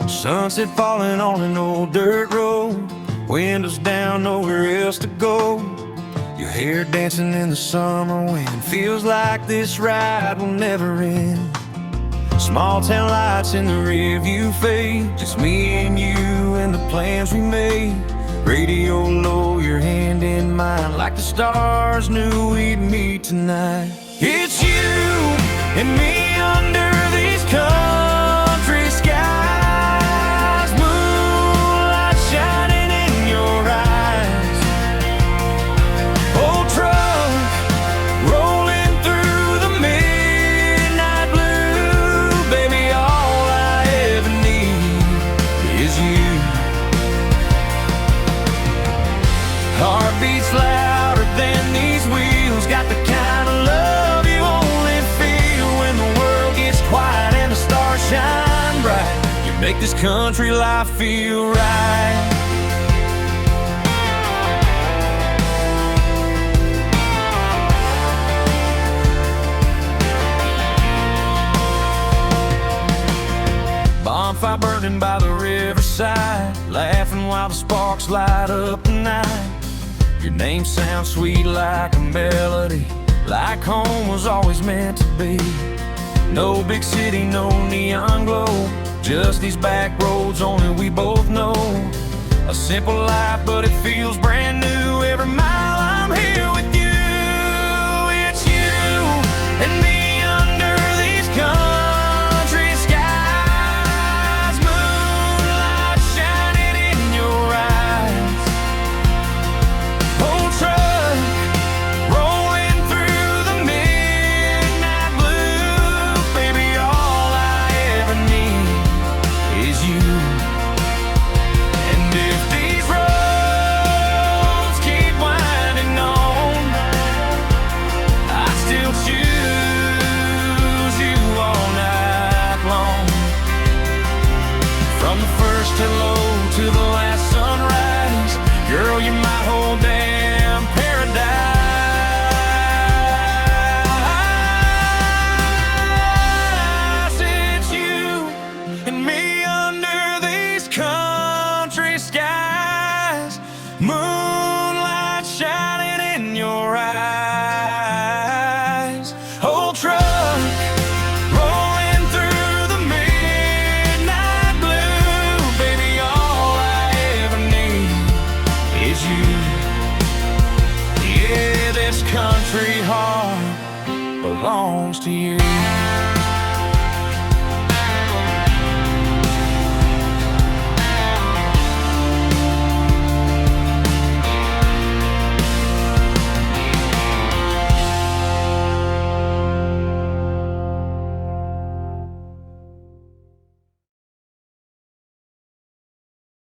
Sunset falling on an old dirt road, windows down, nowhere else to go. Your hair dancing in the summer wind, feels like this ride will never end. Small town lights in the rearview fade, just me and you and the plans we made. Radio low, your hand in mine, like the stars knew we'd meet tonight. It's you and me under these country skies, moonlight shining in your eyes. Old truck rolling through the midnight blue, baby, all I ever need is you. Heartbeats louder than these wheels, got the kind of love you only feel when the world gets quiet and the stars shine bright. You make this country life feel right. Bonfire burning by the riverside, laughing while the sparks light up the night. Your name sounds sweet like a melody, like home was always meant to be. No big city, no neon glow, just these back roads only we both know. A simple life, but it feels brand new every mile I'm here with you. It's you and me under these country skies, moonlight shining in your eyes. Old truck rolling through the midnight blue, baby, all I ever need is you. And if these roads keep winding on, I still choose you all night long. From the first hello to the last sunrise, girl, you're my whole damn paradise. It's you and me under these country skies, moonlight shining in your eyes. Old truck rolling through the midnight blue, baby, all I ever need is you. Yeah, this country heart belongs to you.